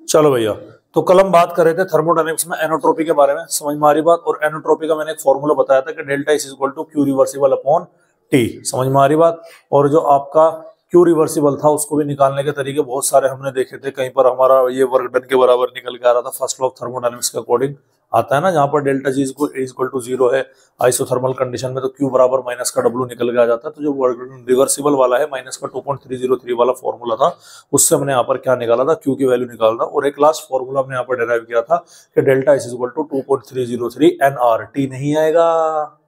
चलो भैया, तो कल हम बात कर रहे थे थर्मोडायनेमिक्स में एनोट्रोपी के बारे में, समझ में आ रही बात। और एनोट्रोपी का मैंने एक फॉर्मूला बताया था कि delta is equal to Q reversible upon T, समझ में आ रही बात। और जो आपका क्यू रिवर्सिबल था उसको भी निकालने के तरीके बहुत सारे हमने देखे थे। कहीं पर हमारा ये वर्क डन के बराबर निकल के आ रहा था फर्स्ट लॉ ऑफ थर्मोडायनेमिक्स के अकॉर्डिंग आता है ना, जहां पर डेल्टा जी इक्वल टू 0 है आइसोथर्मल कंडीशन में, तो क्यू बराबर माइनस का डब्ल्यू निकल के आ जाता है। तो जो वर्क डन रिवर्सिबल वाला है माइनस का 2.303 वाला फॉर्मूला था, उससे हमने यहाँ पर क्या निकाला था, क्यू की वैल्यू निकाला था। और एक लास्ट फॉर्मूला हमने यहाँ पर डिराइव किया था कि delta is equal to 2.303 nR. T नहीं आएगा,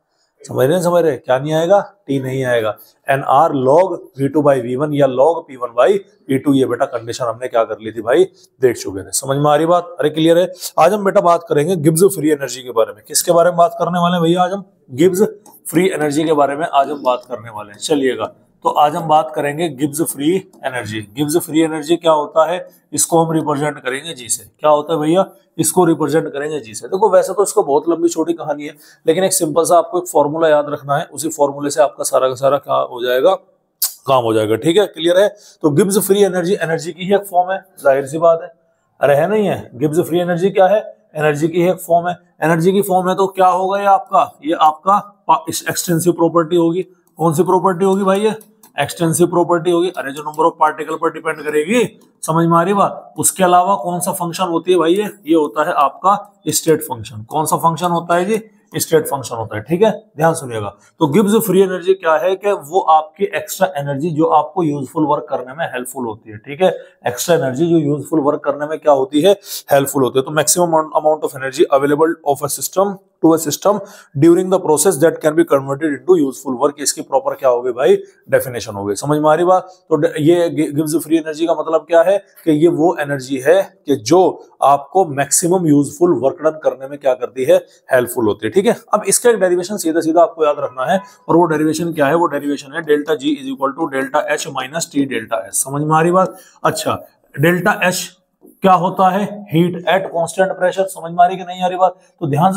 समझ रहे क्या नहीं आएगा, टी नहीं आएगा। NR log V2 by V1 या लॉग P1 बाई P2, ये बेटा कंडीशन हमने क्या कर ली थी भाई, देख चुके थे। समझ में आ रही बात, अरे क्लियर है। आज हम बेटा बात करेंगे गिब्स फ्री एनर्जी के बारे में। किसके बारे में बात करने वाले हैं भैया, आज हम गिब्स फ्री एनर्जी के बारे में आज हम बात करने वाले हैं। चलिएगा, तो आज हम बात करेंगे Gibbs free energy. Gibbs free energy क्या होता है, इसको हम रिप्रेजेंट करेंगे जी से। क्या होता है भैया, इसको रिप्रेजेंट करेंगे जी से। देखो वैसे तो इसको बहुत लंबी छोटी कहानी है, लेकिन एक सिंपल सा आपको एक फॉर्मूला याद रखना है, उसी फॉर्मूले से आपका सारा का सारा क्या हो जाएगा, काम हो जाएगा। ठीक है, क्लियर है। तो गिब्स फ्री एनर्जी एनर्जी की ही एक फॉर्म है, जाहिर सी बात है। अरे है नहीं है, गिब्स फ्री एनर्जी क्या है, एनर्जी की एक फॉर्म है। एनर्जी की फॉर्म है तो क्या होगा ये आपका एक्सटेंसिव प्रॉपर्टी होगी। कौन सी प्रॉपर्टी होगी भाई, ये एक्सटेंसिव प्रॉपर्टी होगी। अरे जो नंबर ऑफ पार्टिकल पर डिपेंड करेगी, समझ में आ रही बात। उसके अलावा कौन सा फंक्शन होती है भाई, ये होता है आपका स्टेट फंक्शन। कौन सा फंक्शन होता है जी, स्टेट फंक्शन होता है। ठीक है, ध्यान सुनिएगा। तो गिब्स फ्री एनर्जी क्या है कि वो आपकी एक्स्ट्रा एनर्जी जो आपको यूजफुल वर्क करने में हेल्पफुल होती है। ठीक है, एक्स्ट्रा एनर्जी जो यूजफुल वर्क करने में क्या होती है, हेल्पफुल होती है। तो maximum amount of energy available of a system to a system during the process that can be converted into useful work. इसकी प्रॉपर क्या होगी भाई, डेफिनेशन होगी। समझ में आ रही बात। तो ये गिब्स फ्री एनर्जी का मतलब क्या है कि ये वो एनर्जी है कि जो आपको मैक्सिमम यूजफुल वर्क डन करने में क्या करती है, हेल्पफुल होती है। ठीक है, अब इसका एक डेरिवेशन सीधा सीधा आपको याद रखना है, और वो डेरिवेशन क्या है, वो डेरिवेशन है delta G is equal to delta H minus T delta S. समझ में आ रही बात। अच्छा, डेल्टा एच क्या होता है, हीट एट कांस्टेंट प्रेशर। समझ में आ रही कि नहीं आ रही बात। तो ध्यान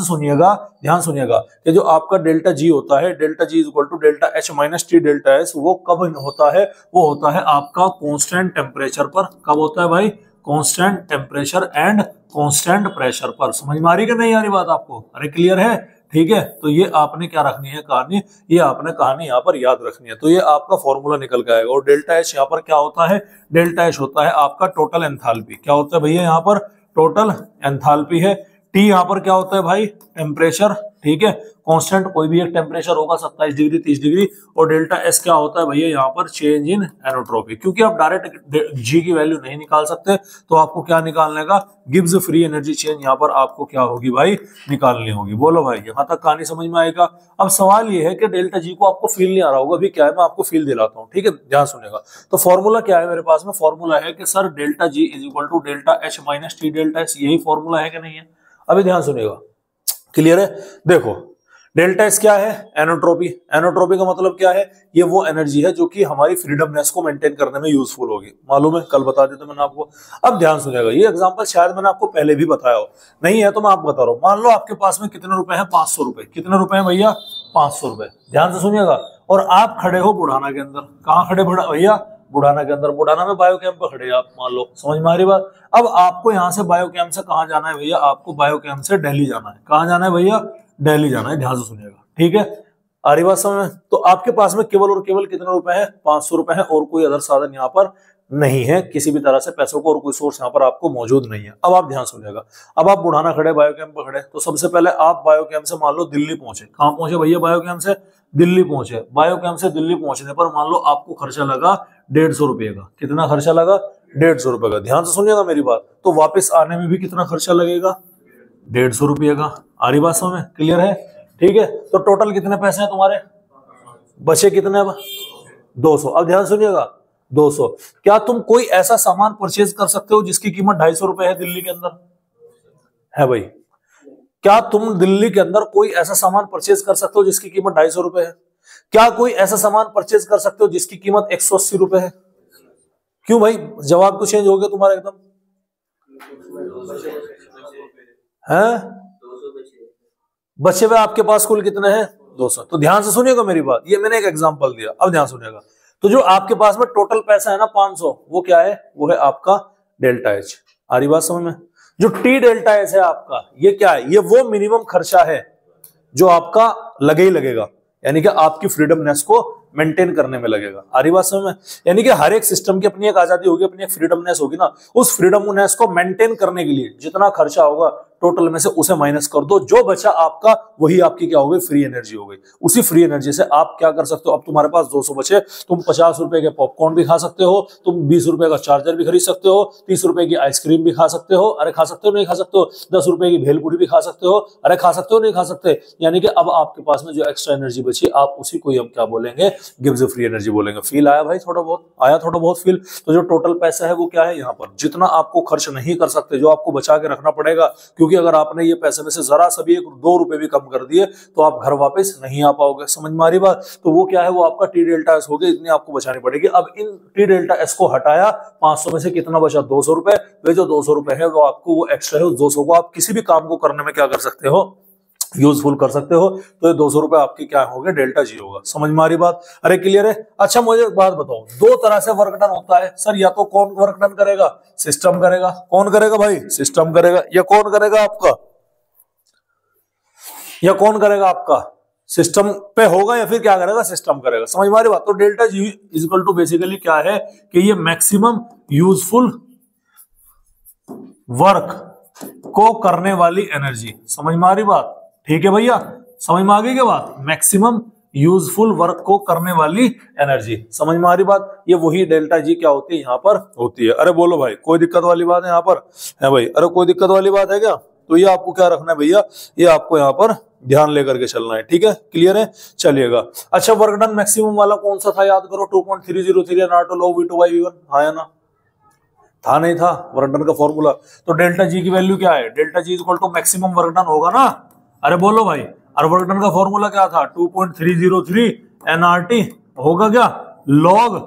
सुनिएगा कि जो आपका डेल्टा जी होता है, delta G is equal to delta H minus T delta S, वो कब होता है, वो होता है आपका कांस्टेंट टेम्परेचर पर। कब होता है भाई, constant temperature and constant pressure पर। समझ में आ रही कि नहीं आ रही बात आपको, अरे क्लियर है। ठीक है, तो ये आपने क्या रखनी है कहानी, ये आपने कहानी यहाँ पर याद रखनी है। तो ये आपका फॉर्मूला निकल के आएगा। और डेल्टा एच यहाँ पर क्या होता है, डेल्टा एच होता है आपका टोटल एंथैल्पी। क्या होता है भैया, यहाँ पर टोटल एंथैल्पी है। टी यहाँ पर क्या होता है भाई, टेम्परेचर। ठीक है, कांस्टेंट कोई भी एक टेम्परेचर होगा 27 डिग्री 30 डिग्री। और डेल्टा एस क्या होता है भैया, यहाँ पर चेंज इन एनोट्रोपी। क्योंकि आप डायरेक्ट जी की वैल्यू नहीं निकाल सकते, तो आपको क्या निकालने का, गिब्स फ्री एनर्जी चेंज यहाँ पर आपको क्या होगी भाई, निकालनी होगी। बोलो भाई, यहाँ तक कहानी समझ में आएगा। अब सवाल ये है कि डेल्टा जी को आपको फील नहीं आ रहा होगा, अभी क्या है मैं आपको फील दिलाता हूँ। ठीक है, ध्यान सुनेगा। तो फॉर्मूला क्या है मेरे पास में, फॉर्मूला है कि sir delta G is equal to delta H minus T delta S. यही फॉर्मूला है कि नहीं है, अभी ध्यान सुनिएगा। क्लियर है। देखो डेल्टा एस क्या है, एनोट्रोपी। एनोट्रोपी का मतलब क्या है, ये वो एनर्जी है जो कि हमारी फ्रीडमनेस को मेंटेन करने में यूजफुल होगी। मालूम है, कल बता देता मैंने आपको। अब ध्यान सुनिएगा, ये एग्जांपल शायद मैंने आपको पहले भी बताया हो, नहीं है तो मैं आपको बता रहा हूं। मान लो आपके पास में कितने रुपए हैं, 500 रुपए। कितने रुपए हैं भैया, 500 रुपए। ध्यान से सुनिएगा। और आप खड़े हो बुढ़ाना के अंदर। कहाँ खड़े भैया, बुढ़ाना के अंदर। बुढ़ाना में बायो कैंप पे खड़े आप, मान लो। समझ में आ रही बात। अब आपको यहाँ से बायो कैंप से कहाँ जाना है भैया, आपको बायो कैंप से दिल्ली जाना है। कहाँ जाना है भैया, दिल्ली जाना है। ध्यान से सुनिएगा, ठीक है। आ रही बात समझ में। तो आपके पास में केवल और केवल कितने रुपए हैं, 500 रुपए हैं, और कोई अदर साधन यहाँ पर नहीं है, किसी भी तरह से पैसों को और कोई सोर्स यहाँ पर आपको मौजूद नहीं है। अब आप ध्यान सुनिएगा। अब आप बुढ़ाना खड़े, बायो कैंप पर खड़े। तो सबसे पहले आप बायो कैंप से मान लो दिल्ली पहुंचे। कहाँ पहुंचे भैया, बायो कैंप से दिल्ली पहुंचे। बायो कैंप से दिल्ली पहुंचने पर मान लो आपको खर्चा लगा 150 रुपये का। कितना खर्चा लगा, 150 रुपये का। ध्यान से सुनिएगा मेरी बात। तो वापस आने में भी कितना खर्चा लगेगा, 150 रुपये का। आ रही बात समझ में, क्लियर है। ठीक है, तो टोटल कितने पैसे हैं तुम्हारे, बचे कितने, 200। अब ध्यान सुनिएगा, 200। क्या तुम कोई ऐसा सामान परचेज कर सकते हो जिसकी कीमत 250 रुपए है दिल्ली के अंदर, है भाई। क्या तुम दिल्ली के अंदर कोई ऐसा सामान परचेज कर सकते हो जिसकी कीमत 250 रुपए है। क्या कोई ऐसा सामान परचेज कर सकते हो जिसकी कीमत 180 रुपए है। क्यों भाई, जवाब तो चेंज हो गया तुम्हारा एकदम, है। बचे हुए आपके पास कुल कितने हैं, 200। तो ध्यान से सुनिएगा मेरी बात, ये मैंने एक एग्जांपल दिया। अब ध्यान सुनिएगा। तो जो आपके पास में टोटल पैसा है ना 500, वो क्या है, वो है आपका डेल्टा एच। आ रही बात समझ में? जो टी डेल्टा एस है आपका, ये क्या है? ये वो मिनिमम खर्चा है जो आपका लगे ही लगेगा, यानी कि आपकी फ्रीडमनेस को मेंटेन करने में लगेगा। आ रही बात समझ में? यानी कि हर एक सिस्टम की अपनी एक आजादी होगी, अपनी एक फ्रीडमनेस होगी ना, उस फ्रीडमनेस को मेंटेन करने के लिए जितना खर्चा होगा टोटल में से उसे माइनस कर दो, जो बचा आपका वही आपकी क्या हो गई? फ्री एनर्जी हो गई। उसी फ्री एनर्जी से आप क्या कर सकते हो? अब तुम्हारे पास 200 बचे, तुम 50 रुपए के पॉपकॉर्न भी खा सकते हो, तुम 20 रुपए का चार्जर भी खरीद सकते हो, 30 रुपए की आइसक्रीम भी खा सकते हो, अरे खा सकते हो नहीं खा सकते हो, 10 रुपए की भेलपूरी भी खा सकते हो, अरे खा सकते हो नहीं खा सकते। यानी कि अब आपके पास में जो एक्स्ट्रा एनर्जी बची, आप उसी को हम क्या बोलेंगे? गिव्स फ्री एनर्जी बोलेंगे। फील आया भाई? थोड़ा बहुत आया, थोड़ा बहुत फील। तो जो टोटल पैसा है वो क्या है? यहाँ पर जितना आपको खर्च नहीं कर सकते, जो आपको बचा के रखना पड़ेगा, क्योंकि अगर आपने ये पैसे में से जरा सा भी 1-2 रुपए भी कम कर दिए तो आप घर वापस नहीं आ पाओगे। समझ में आ रही बात? तो वो क्या है? वो आपका टी डेल्टा एस हो गया, इतनी आपको बचानी पड़ेगी। अब इन टी डेल्टा एस को हटाया, 500 में से कितना बचा? 200 रुपए। वे जो 200 रुपए है वो आपको, वो एक्स्ट्रा है, उस 200 को आप किसी भी काम को करने में क्या कर सकते हो? यूजफुल कर सकते हो। तो ये 200 रुपए आपकी क्या हो गए? डेल्टा जी होगा। समझ में आ रही बात? अरे क्लियर है? अच्छा मुझे एक बात बताओ, दो तरह से वर्क डन होता है सर। या तो कौन वर्क डन करेगा? सिस्टम करेगा। कौन करेगा भाई? सिस्टम करेगा। या कौन करेगा आपका? या कौन करेगा आपका? सिस्टम पे होगा या फिर क्या करेगा? सिस्टम करेगा। समझ में आ रही बात? तो delta G is equal to basically क्या है कि ये मैक्सिमम यूजफुल वर्क को करने वाली एनर्जी। समझ में आ रही बात? ठीक है भैया, समझ में आ गई क्या बात? मैक्सिमम यूजफुल वर्क को करने वाली एनर्जी। समझ में आ रही बात? ये वही डेल्टा जी क्या होती है? यहाँ पर होती है। अरे बोलो भाई, कोई दिक्कत वाली बात है यहाँ पर? है भाई? अरे कोई दिक्कत वाली बात है क्या? तो ये आपको क्या रखना है भैया? ये आपको यहाँ पर ध्यान लेकर के चलना है। ठीक है, क्लियर है? चलिएगा। अच्छा, वर्क डन मैक्सिमम वाला कौन सा था? याद करो। 2.303 log V2/V1। हाँ या ना? था नहीं था? वर्क डन का फॉर्मूला। तो डेल्टा जी की वैल्यू क्या है? Delta G equal to maximum work done होगा ना? अरे बोलो भाई। और वर्क डन का फॉर्मूला क्या था? 2.303 nRT होगा क्या? log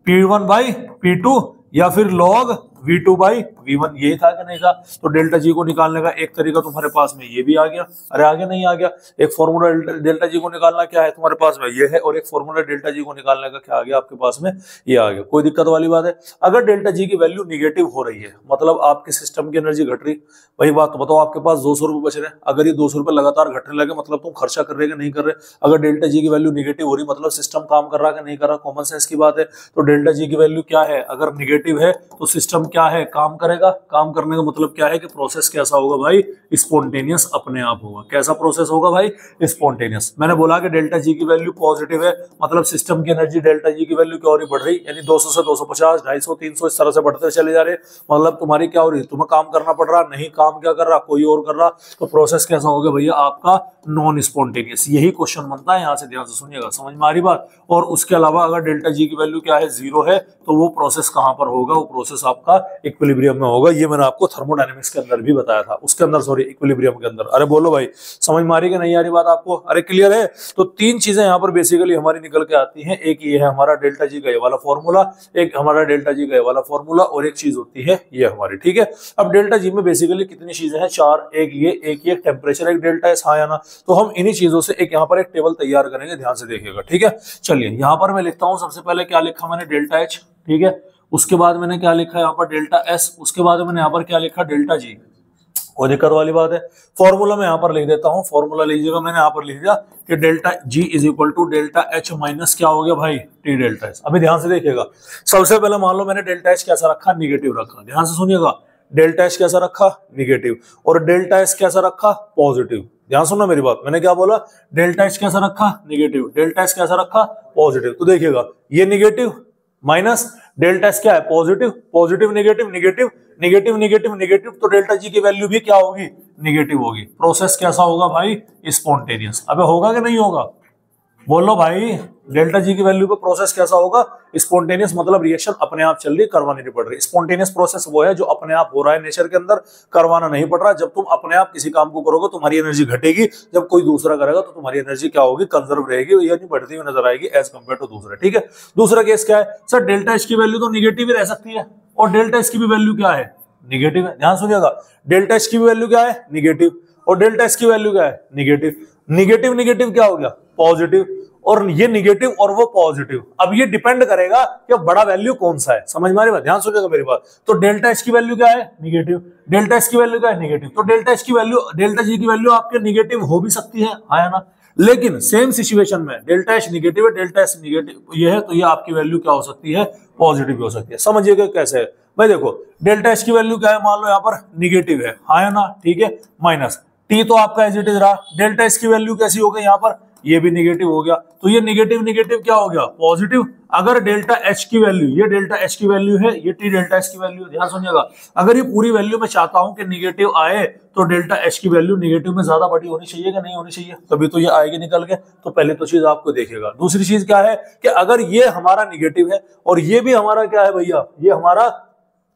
P1/P2 या फिर log V2/V1। ये था कि नहीं था? तो डेल्टा जी को निकालने का एक तरीका तुम्हारे पास में ये भी आ गया। अरे आगे नहीं आ गया? एक फॉर्मूला डेल्टा जी को निकालना क्या है तुम्हारे पास में? ये है। और एक फॉर्मूला डेल्टा जी को निकालने का क्या आ गया आपके पास में? ये आ गया। कोई दिक्कत वाली बात है? अगर डेल्टा जी की वैल्यू निगेटिव हो रही है, मतलब आपके सिस्टम की एनर्जी घट रही, वही बात तो बताओ, आपके पास 200 रुपए बच रहे हैं। अगर ये 200 रुपए लगातार घटने लगे, मतलब तुम खर्चा कर रहे कि नहीं कर रहे? अगर डेल्टा जी की वैल्यू निगेटिव हो रही, मतलब सिस्टम काम कर रहा है कि नहीं कर रहा? कॉमन सेंस की बात है। तो डेल्टा जी की वैल्यू क्या है? अगर निगेटिव है तो सिस्टम क्या है? काम करेगा। काम करने का मतलब क्या है कि प्रोसेस कैसा होगा भाई? स्पॉन्टेनियस, अपने आप होगा। कैसा प्रोसेस होगा भाई? स्पॉन्टेनियस। मैंने बोला कि डेल्टा जी की वैल्यू पॉजिटिव है, मतलब सिस्टम की एनर्जी डेल्टा जी की वैल्यू क्या हो रही? बढ़ रही, यानी 200 से 250, 250, 300 इस तरह से बढ़ते चले जा रहे। मतलब तुम्हारी क्या हो रही? तुम्हें काम करना पड़ रहा नहीं, काम क्या कर रहा? कोई और कर रहा। तो प्रोसेस कैसा होगा भैया आपका? Non spontaneous. यही क्वेश्चन बनता है, यहां से ध्यान से सुनिएगा। समझ में आ रही बात? और उसके अलावा अगर डेल्टा जी की वैल्यू क्या है? 0 है, तो वो प्रोसेस कहां पर होगा? वो प्रोसेस आपका इक्विलिब्रियम में होगा। ये मैंने आपको थर्मोडायनेमिक्स के अंदर भी बताया था, उसके अंदर, सॉरी, इक्विलिब्रियम के अंदर। अरे बोलो भाई, समझ में आ रही कि नहीं आ रही बात आपको? अरे क्लियर है? तो तीन चीजें यहाँ पर बेसिकली हमारी निकल के आती हैं। एक ये है हमारा डेल्टा जी का ये वाला फॉर्मूला, एक हमारा डेल्टा जी का ये वाला फॉर्मूला, और एक चीज होती है ये हमारी। ठीक है, अब डेल्टा जी में बेसिकली कितनी चीजें हैं? 4। एक ये टेम्परेचर, एक डेल्टा एस। हाँ या ना? तो हम इन्हीं चीजों से एक यहाँ पर एक टेबल तैयार करेंगे, ध्यान से देखिएगा। ठीक है, चलिए यहाँ पर मैं लिखता हूँ। सबसे पहले क्या लिखा मैंने? Delta H. ठीक है, उसके बाद मैंने क्या लिखा यहाँ पर? Delta S. उसके बाद मैंने यहाँ पर क्या लिखा? Delta G. कोई दिक्कत वाली बात है? फॉर्मूला मैं यहाँ पर लिख देता हूँ। फॉर्मूला लीजिएगा, मैंने यहाँ पर लिख दिया कि delta G is equal to delta H minus क्या हो गया भाई? T delta S. अभी ध्यान से देखिएगा। सबसे पहले मान लो मैंने डेल्टा एच कैसा रखा? निगेटिव रखा। ध्यान से सुनिएगा, डेल्टा एच कैसा रखा? निगेटिव। और डेल्टा एस कैसा रखा? पॉजिटिव। ध्यान सुनना मेरी बात, मैंने क्या बोला? डेल्टा एच कैसा रखा? निगेटिव। डेल्टा एस कैसा रखा? पॉजिटिव। तो देखिएगा, ये निगेटिव माइनस डेल्टा एस क्या है? Positive. Positive negative negative negative negative negative, तो डेल्टा जी की वैल्यू भी क्या होगी? निगेटिव होगी। प्रोसेस कैसा होगा भाई? स्पॉन्टेनियस। अबे होगा कि नहीं होगा? बोलो भाई, डेल्टा जी की वैल्यू पे प्रोसेस कैसा होगा? स्पॉन्टेनियस, मतलब रिएक्शन अपने आप चल रही, करवानी नहीं पड़ रही। स्पॉन्टेनियस प्रोसेस वो है जो अपने आप हो रहा है नेचर के अंदर, करवाना नहीं पड़ रहा। जब तुम अपने आप किसी काम को करोगे तुम्हारी एनर्जी घटेगी, जब कोई दूसरा करेगा तो तुम्हारी एनर्जी क्या होगी? कंजर्व रहेगी, यानी बढ़ती हुई नजर आएगी एज कम्पेयर टू दूसरे। ठीक है, दूसरा केस क्या है? सर डेल्टा एच की वैल्यू तो निगेटिव ही रह सकती है, और डेल्टा एच की भी वैल्यू क्या है? निगेटिव है। ध्यान सुनिएगा, डेल्टा एच की भी वैल्यू क्या है? निगेटिव। और डेल्टा एच की वैल्यू क्या है? निगेटिव। निगेटिव निगेटिव क्या हो गया? पॉजिटिव। और ये निगेटिव और वो पॉजिटिव। अब ये डिपेंड करेगा कि बड़ा वैल्यू कौन सा है, समझ में आ रही बात, ध्यान सुनिएगा मेरी बात। तो डेल्टा एच की वैल्यू क्या है, निगेटिव, डेल्टा एच की वैल्यू क्या है, निगेटिव, तो डेल्टा एच की वैल्यू, डेल्टा जी की वैल्यू आपके निगेटिव हो भी सकती है, हाँ ना। लेकिन सेम सिचुएशन में डेल्टा एच निगेटिव है, डेल्टा एच निगेटिव ये है, तो ये आपकी वैल्यू क्या हो सकती है, पॉजिटिव भी हो सकती है। समझिएगा कैसे है भाई, देखो डेल्टा एच की वैल्यू क्या है, मान लो यहाँ पर निगेटिव है, हाँ ना, ठीक है, माइनस टी तो आपका एज इट इज रहा, डेल्टा एच की वैल्यू कैसी हो गई यहाँ पर, ये भी निगेटिव हो गया, तो ये निगेटिव निगेटिव क्या हो गया, पॉजिटिव। अगर डेल्टा एच की वैल्यू, ये डेल्टा एच की वैल्यू है, ये टी डेल्टा एच की वैल्यू, ध्यान सुनिएगा, अगर ये पूरी वैल्यू मैं चाहता हूं कि निगेटिव आए, तो डेल्टा एच की वैल्यू निगेटिव में ज्यादा बड़ी होनी चाहिए कि नहीं होनी चाहिए, तभी तो ये आएगी निकल के। तो पहले तो चीज आपको देखेगा। दूसरी चीज क्या है कि अगर ये हमारा निगेटिव है और ये भी हमारा क्या है भैया, ये हमारा,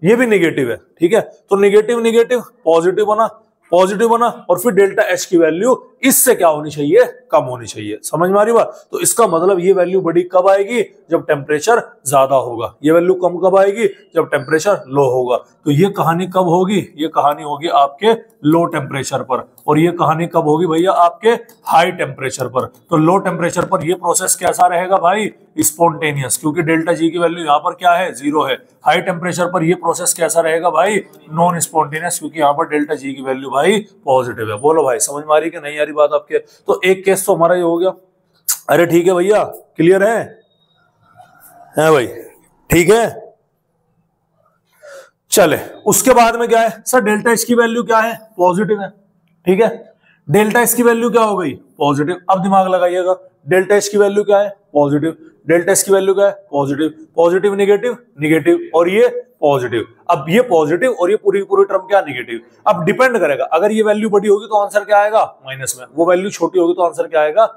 ये भी निगेटिव है, ठीक है, तो निगेटिव निगेटिव पॉजिटिव बना, पॉजिटिव बना, और फिर डेल्टा एच की वैल्यू इससे क्या होनी चाहिए, कम होनी चाहिए, समझ में आ रही बात। तो इसका मतलब ये वैल्यू बड़ी कब आएगी, जब टेम्परेचर ज्यादा होगा, ये वैल्यू कम कब आएगी, जब टेम्परेचर लो होगा। तो ये कहानी कब होगी, ये कहानी होगी आपके लो टेम्परेचर पर, और ये कहानी कब होगी भैया, आपके हाई टेम्परेचर पर। तो लो टेम्परेचर पर ये प्रोसेस कैसा रहेगा भाई, स्पॉन्टेनियस, क्योंकि डेल्टा जी की वैल्यू यहाँ पर क्या है, 0 है। हाई टेम्परेचर पर ये प्रोसेस कैसा रहेगा भाई, नॉन स्पॉन्टेनियस, क्योंकि यहाँ पर डेल्टा जी की वैल्यू भाई पॉजिटिव है। बोलो भाई समझ में आ रही कि नहीं आ रही बात आपके। तो एक केस तो हमारा ये हो गया, अरे ठीक है भैया, क्लियर है भाई, ठीक है। चले उसके बाद में क्या है सर, डेल्टा एच की वैल्यू क्या है, पॉजिटिव है, ठीक है, डेल्टा एच की वैल्यू क्या हो गई, पॉजिटिव। अब दिमाग लगाइएगा, डेल्टा एच की वैल्यू क्या है, पॉजिटिव, डेल्टा एच की वैल्यू क्या है, पॉजिटिव, पॉजिटिव निगेटिव निगेटिव, और ये पॉजिटिव। अब ये पॉजिटिव और ये पूरी पूरी टर्म क्या, निगेटिव। अब डिपेंड करेगा, अगर ये वैल्यू बड़ी होगी तो आंसर क्या आएगा, माइनस में, वो वैल्यू छोटी होगी तो आंसर क्या आएगा,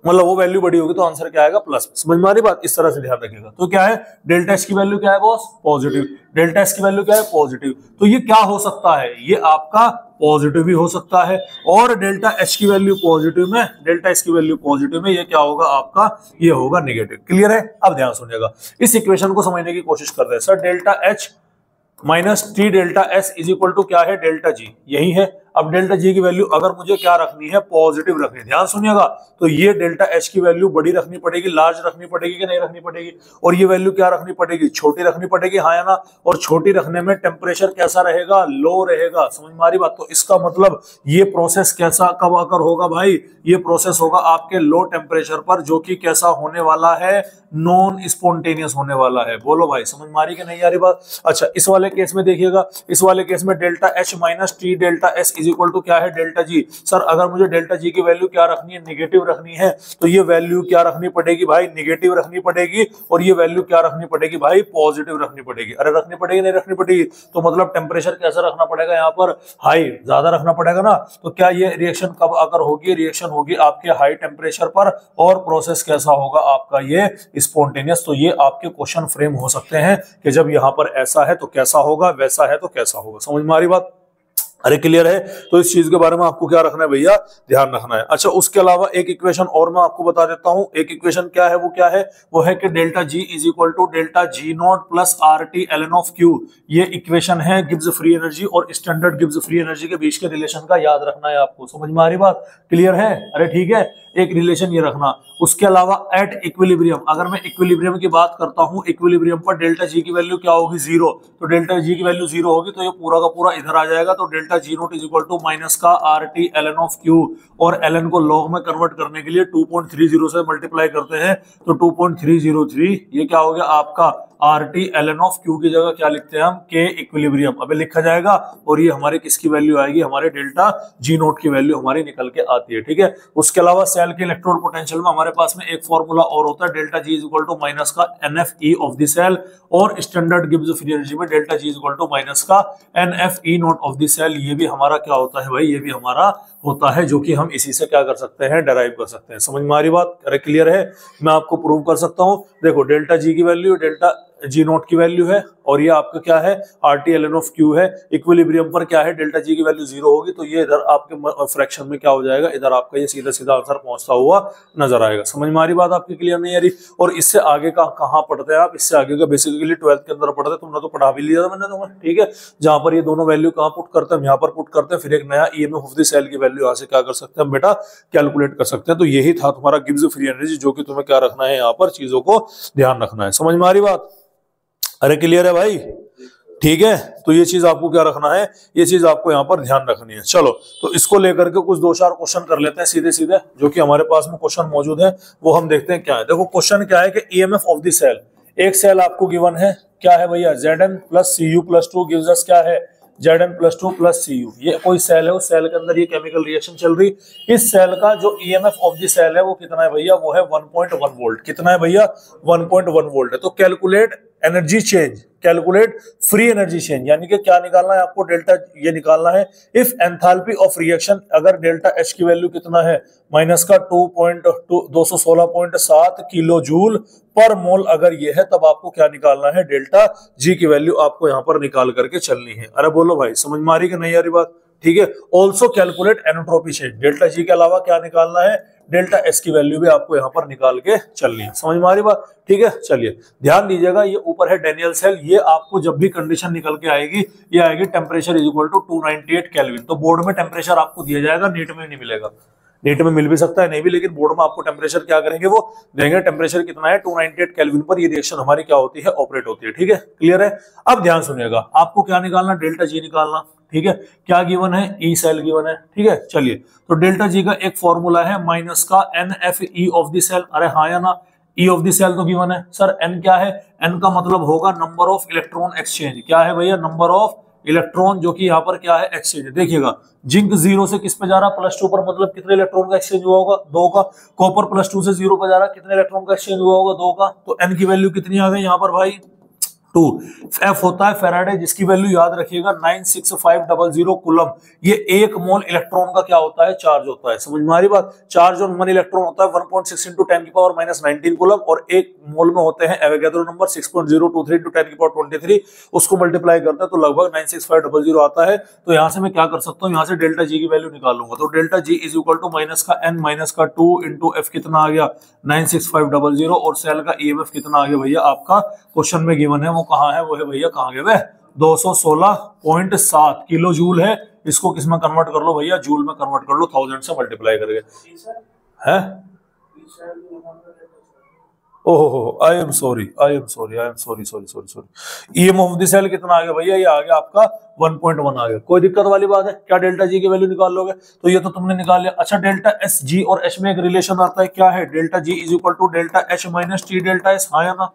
मतलब वो वैल्यू बड़ी होगी तो आंसर क्या आएगा, प्लस। समझ में आ रही बात, इस तरह से ध्यान रखिएगा। तो क्या है, डेल्टा एच की वैल्यू क्या है बॉस, पॉजिटिव, डेल्टा एच की वैल्यू क्या है, पॉजिटिव। तो ये क्या हो सकता है, ये आपका पॉजिटिव भी हो सकता है, और डेल्टा एच की वैल्यू पॉजिटिव में, डेल्टा एच की वैल्यू पॉजिटिव में, ये क्या होगा आपका, ये होगा निगेटिव। क्लियर है। अब ध्यान सुनिएगा, इस इक्वेशन को समझने की कोशिश करते हैं। Sir delta H minus T delta S is equal to क्या है, डेल्टा जी, यही है। अब डेल्टा जी की वैल्यू अगर मुझे क्या रखनी है, पॉजिटिव रखनी है, ध्यान सुनिएगा, तो ये डेल्टा एच की वैल्यू बड़ी रखनी पड़ेगी, लार्ज रखनी पड़ेगी कि नहीं रखनी पड़ेगी, और ये वैल्यू क्या रखनी पड़ेगी, छोटी रखनी पड़ेगी, हाँ या ना। और छोटी रखने में टेम्परेचर कैसा रहेगा, लो रहेगा। समझ में आ रही बात। तो इसका मतलब ये प्रोसेस कैसा कब आकर होगा भाई, ये प्रोसेस होगा आपके लो टेम्परेचर पर, जो कि कैसा होने वाला है, नॉन स्पॉन्टेनियस होने वाला है। बोलो भाई समझ में आ रही कि नहीं आ रही बात। अच्छा इस वाले केस में देखिएगा, इस वाले केस में delta H minus T delta S is equal to क्या है, डेल्टा जी। सर अगर मुझे डेल्टा जी की वैल्यू क्या रखनी है, निगेटिव रखनी है, तो ये वैल्यू क्या रखनी पड़ेगी भाई, निगेटिव रखनी पड़ेगी, और ये वैल्यू क्या रखनी पड़ेगी भाई, पॉजिटिव रखनी पड़ेगी। अरे रखनी पड़ेगी नहीं रखनी पड़ेगी, तो मतलब टेम्परेचर कैसा रखना पड़ेगा यहाँ पर, हाई, ज्यादा रखना पड़ेगा ना। तो क्या ये रिएक्शन कब आकर होगी, रिएक्शन होगी आपके हाई टेम्परेचर पर, और प्रोसेस कैसा होगा आपका, ये स्पॉन्टेनियस। तो ये आपके क्वेश्चन फ्रेम हो सकते हैं कि जब यहाँ पर ऐसा है तो कैसा होगा, वैसा है तो कैसा होगा। समझ में आ रही बात। अरे क्लियर है। तो इस चीज के बारे में आपको क्या रखना है भैया, ध्यान रखना है। अच्छा उसके अलावा एक इक्वेशन और मैं आपको बता देता हूं। एक इक्वेशन क्या है, वो क्या है, वो है कि delta G is equal to delta G not plus R T L N of Q. ये इक्वेशन है गिब्स फ्री एनर्जी और स्टैंडर्ड गिब्स फ्री एनर्जी के बीच के रिलेशन का, याद रखना है आपको। समझ में आ रही बात, क्लियर है। अरे ठीक है, एक रिलेशन ये रखना। उसके अलावा एट इक्विलिब्रियम, अगर मैं इक्विलिब्रियम की बात करता हूं, इक्विलिब्रियम पर डेल्टा जी की वैल्यू क्या होगी, 0। तो डेल्टा जी की वैल्यू 0 होगी, तो ये पूरा का पूरा इधर आ जाएगा। तो delta G naught is equal to minus का R T L N of Q, और एल एन को लॉग में कन्वर्ट करने के लिए 2.30 से मल्टीप्लाई करते हैं, तो 2.303 ये क्या हो गया आपका R T L N of Q की जगह क्या लिखते हैं हम, के इक्विलिब्रियम अबे लिखा जाएगा। और ये हमारे किसकी वैल्यू आएगी, हमारे डेल्टा जी नोट की वैल्यू हमारी निकल के आती है। ठीक है। उसके अलावा सेल के इलेक्ट्रोड पोटेंशियल में हमारे पास में एक फॉर्मूला और होता है, delta G is equal to minus का N F E of the cell, और स्टैंडर्ड गिब्स फ्री एनर्जी में delta G is equal to minus का N F E naught of the cell. ये भी हमारा क्या होता है भाई, ये भी हमारा होता है, जो कि हम इसी से क्या कर सकते हैं, डेराइव कर सकते हैं। समझ में आ रही बात। अरे क्लियर है। मैं आपको प्रूव कर सकता हूं। देखो डेल्टा जी की वैल्यू, डेल्टा जी नॉट की वैल्यू है और ये आपका क्या है RT ln ऑफ Q है। इक्विलिब्रियम पर क्या है डेल्टा जी की वैल्यू 0 होगी, तो ये इधर आपके फ्रैक्शन में क्या हो जाएगा, इधर आपका ये सीधा सीधा आंसर पहुंचता हुआ नजर आएगा। समझ में आ रही बात आपकी, क्लियर नहीं आ रही? और इससे आगे का कहाँ पढ़ते हैं आप, इससे आगे का बेसिकली 12th के अंदर पढ़ते हैं, तुमने तो पढ़ा भी लिया था मैंने तुम्हें, ठीक है। जहां पर ये दोनों वैल्यू कहाँ पुट करते हैं, यहाँ पर पुट करते हैं, फिर एक नया EMF ऑफ द सेल की वैल्यू यहाँ से क्या कर सकते हैं बेटा, कैलकुलेट कर सकते हैं। तो यही था तुम्हारा गिब्स फ्री एनर्जी, जो कि तुम्हें क्या रखना है, यहाँ पर चीजों को ध्यान रखना है। समझ में आ रही बात? अरे क्लियर है भाई? ठीक है, तो ये चीज आपको क्या रखना है, ये चीज आपको यहाँ पर ध्यान रखनी है। चलो, तो इसको लेकर के कुछ दो चार क्वेश्चन कर लेते हैं सीधे सीधे, जो कि हमारे पास में क्वेश्चन मौजूद है, वो हम देखते हैं क्या है। देखो क्वेश्चन क्या है कि EMF ऑफ द सेल, एक सेल आपको गिवन है, क्या है भैया, Zn plus Cu plus 2 gives us क्या है, Zn प्लस 2 प्लस Cu। ये कोई सेल है, उस सेल के अंदर ये केमिकल रिएक्शन चल रही। इस सेल का जो EMF ऑफ द सेल है वो कितना है भैया, वो है 1.1 वोल्ट। कितना है भैया, 1.1 वोल्ट है। तो calculate energy change, calculate free energy change, यानी कि क्या निकालना है आपको, डेल्टा ये निकालना है। इफ एंथैल्पी ऑफ रिएक्शन, अगर डेल्टा H की वैल्यू कितना है, माइनस का 216.7 किलो जूल पर मोल अगर ये है, तब आपको क्या निकालना है, डेल्टा G की वैल्यू आपको यहाँ पर निकाल करके चलनी है। अरे बोलो भाई, समझ में आ रही कि नहीं आ रही बात? ठीक है। Also calculate entropy change, delta G के अलावा क्या निकालना है, डेल्टा S की वैल्यू भी आपको यहाँ पर निकाल के चलनी है। समझ में आ रही बात? ठीक है, चलिए ध्यान दीजिएगा। ये ऊपर है डेनियल सेल, ये आपको जब भी कंडीशन निकल के आएगी, ये आएगी temperature is equal to 298 kelvin. तो बोर्ड में टेम्परेचर आपको दिया जाएगा, नीट में नहीं मिलेगा। नीट में मिल भी सकता है, नहीं भी, लेकिन बोर्ड में आपको टेम्परेचर क्या करेंगे, वो देंगे। टेम्परेचर कितना है, 298 केल्विन पर ये रिएक्शन हमारी क्या होती है, ऑपरेट होती है। ठीक है, क्लियर है? अब ध्यान सुनिएगा, आपको क्या निकालना, डेल्टा G निकालना। ठीक है, क्या गिवन है, E सेल गिवन है। ठीक है, चलिए, तो डेल्टा G का एक फॉर्मूला है माइनस का NFE ऑफ द सेल। अरे हाँ या ना, E ऑफ द सेल तो गिवन है सर। N क्या है, N का मतलब होगा नंबर ऑफ इलेक्ट्रॉन एक्सचेंज। क्या है भैया, नंबर ऑफ इलेक्ट्रॉन, जो कि यहाँ पर क्या है, एक्सचेंज। देखिएगा, जिंक 0 से किस पे जा रहा, +2 पर, मतलब कितने इलेक्ट्रॉन का एक्सचेंज हुआ होगा, 2 का। कॉपर +2 से 0 पर जा रहा, कितने इलेक्ट्रॉन का एक्सचेंज हुआ होगा, 2 का। तो N की वैल्यू कितनी आ गई यहाँ पर भाई, 2। F होता है फैराडे, जिसकी वैल्यू याद रखिएगा 96500 कूलम। ये 1 मोल इलेक्ट्रॉन का क्या होता है, चार्ज होता है। समझ में आ रही बात? चार्ज ऑन 1 इलेक्ट्रॉन होता है 1.6 × 10⁻⁻19 कूलम, और 1 मोल में होते हैं एवोगैड्रो नंबर 6.023 × 10⁻23। उसको मल्टीप्लाई करते हैं तो लगभग 96500 आता है। तो यहाँ से मैं क्या कर सकता हूँ, यहाँ से डेल्टा G की वैल्यू निकालूंगा। तो delta G is equal to minus का N माइनस का 2 × F कितना आ गया, 96500, और सेल का EMF कितना आ गया भैया, आपका क्वेश्चन में गिवन है, वो कहाँ है, वो है भैया, कहाँ गए, 216.7 किलो जूल है। इसको किस में कन्वर्ट कर लो भैया, जूल में कन्वर्ट कर लो, 1000 से मल्टीप्लाई करके। है ओहो, I am sorry. EMF of the cell कितना आ गया भैया, ये आ गया आपका 1.1 आ गया। कोई दिक्कत वाली बात है क्या, डेल्टा G की वैल्यू निकाल लोगे? तो ये तो तुमने निकाल लिया। अच्छा, डेल्टा S G और H में एक रिलेशन आता है, क्या है, delta G is equal to delta H minus T delta S। हाँ या ना,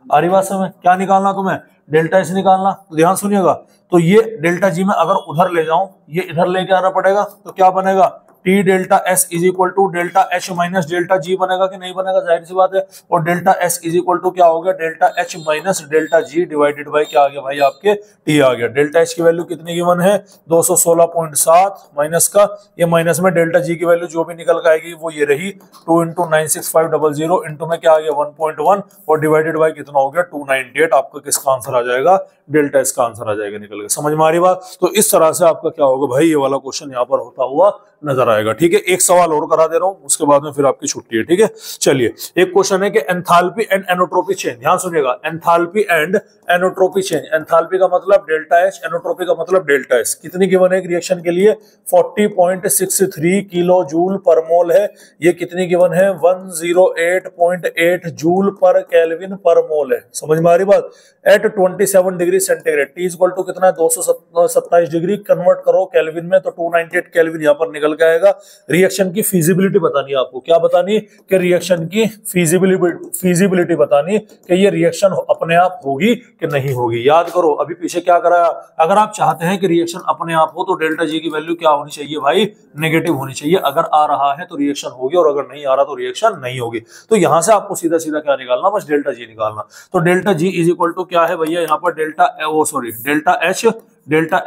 आ रही बात समझ? क्या निकालना तुम्हें, डेल्टा S निकालना। तो ध्यान सुनिएगा, तो ये डेल्टा G में अगर उधर ले जाऊं, ये इधर लेके आना पड़ेगा, तो क्या बनेगा, T delta S is equal to delta H minus delta G बनेगा कि नहीं बनेगा, जाहिर सी बात है। और delta S is equal to क्या हो गया, delta H minus delta G divided by क्या आ गया भाई, आपके T आ गया। डेल्टा H की वैल्यू कितनी गिवन है, 216.7, माइनस का ये माइनस में डेल्टा G की वैल्यू जो भी निकल के आएगी वो ये रही, 2 × 96500 इंटू में क्या आ गया 1.1, और डिवाइडेड बाय कितना हो गया 298। आपका किसका आंसर आ जाएगा, डेल्टा S का आंसर आ जाएगा निकल के। समझ में आ रही बात? तो इस तरह से आपका क्या होगा भाई, ये वाला क्वेश्चन यहाँ पर होता हुआ नजर आएगा। ठीक है, एक सवाल और करा दे रहा हूं, उसके बाद में फिर आपकी छुट्टी है। ठीक है, चलिए, एक क्वेश्चन है कि एंथैल्पी एंड एनोट्रोपी चेंज। ध्यान सुनिएगा, एंथैल्पी एंड एनोट्रोपी चेंज। एंथैल्पी का मतलब डेल्टा H, एनोट्रोपी का मतलब डेल्टा S। कितनी गिवन है एक रिएक्शन के लिए, 40.63 किलो जूल पर मोल है। ये कितनी गिवन है, 108.8 जूल पर केल्विन पर मोल है। समझ में आ रही बात? At 27 degree centigrade, T equal to कितना है, 227 डिग्री, कन्वर्ट करो केल्विन में तो 298 केल्विन यहाँ पर निकल के आएगा। रिएक्शन की फिजिबिलिटी बतानी है आपको, क्या बतानी, कि रिएक्शन की फिजिबिलिटी बतानी, कि ये रिएक्शन अपने आप होगी कि नहीं होगी। याद करो अभी पीछे क्या कराया, अगर आप चाहते हैं कि रिएक्शन अपने आप हो तो डेल्टा G की वैल्यू क्या होनी चाहिए भाई, नेगेटिव होनी चाहिए। अगर आ रहा है तो रिएक्शन होगी, और अगर नहीं आ रहा तो रिएक्शन नहीं होगी। तो यहां से आपको सीधा सीधा क्या निकालना, बस डेल्टा G निकालना। तो delta G is equal to क्या है भैया, यहाँ पर डेल्टा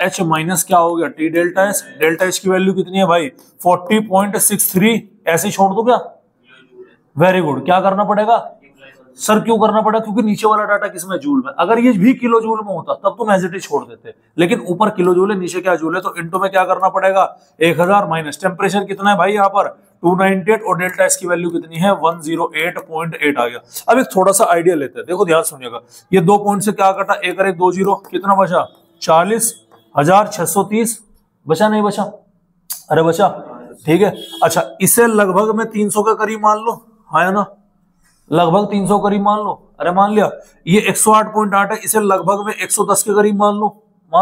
H माइनस क्या हो गया, T delta S। Delta H की वैल्यू कितनी है भाई, 40.63। ऐसे छोड़ दो क्या, वेरी गुड। क्या करना पड़ेगा, सर क्यों करना पड़ा, क्योंकि नीचे वाला डाटा किसमें, जूल में। अगर ये भी किलो जूल में होता तब तुम एज इट इज छोड़ देते, लेकिन ऊपर किलो जूल है नीचे क्या जूल है, तो इनटू में क्या करना पड़ेगा 1000 माइनस टेम्परेचर कितना है भाई यहाँ पर 298 और डेल्टा एस की वैल्यू कितनी है 108.8 आ गया। अब एक थोड़ा सा आइडिया लेते हैं, देखो ध्यान सुनिएगा, ये 2 पॉइंट से क्या कटा, एक और एक 2 जीरो, कितना बचा 40,630, बचा नहीं बचा, अरे बचा, ठीक है। अच्छा इसे लगभग में 300 के करीब मान लो, है ना, लगभग 300 करीब मान लो, अरे मान लिया। ये 108.8 है, इसे लगभग में 110 के करीब मान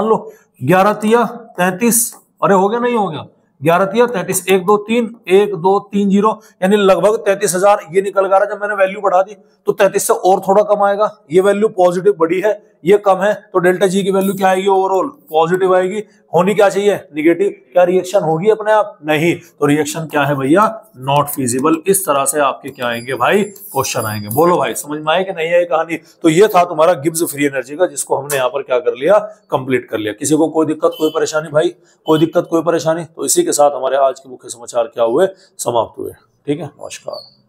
लो 11 तिया 33, अरे हो गया नहीं हो गया, 11 तिया 33, 1 2 3 1 2 3 जीरो, यानी लगभग 33,000 ये निकल गया। जब मैंने वैल्यू बढ़ा दी तो 33 से और थोड़ा कम आएगा, ये वैल्यू पॉजिटिव बढ़ी है, ये कम है, तो डेल्टा जी की वैल्यू क्या आएगी, ओवरऑल पॉजिटिव आएगी। होनी क्या चाहिए, निगेटिव। क्या रिएक्शन होगी अपने आप, नहीं, तो रिएक्शन क्या है भैया, नॉट फीजिबल। इस तरह से आपके क्या आएंगे भाई, क्वेश्चन आएंगे। बोलो भाई समझ में आए कि नहीं आई कहानी। तो ये था तुम्हारा गिब्स फ्री एनर्जी का, जिसको हमने यहाँ पर क्या कर लिया, कंप्लीट कर लिया। किसी को कोई दिक्कत कोई परेशानी भाई, कोई दिक्कत कोई परेशानी, तो इसी के साथ हमारे आज के मुख्य समाचार क्या हुए, समाप्त हुए। ठीक है, नमस्कार।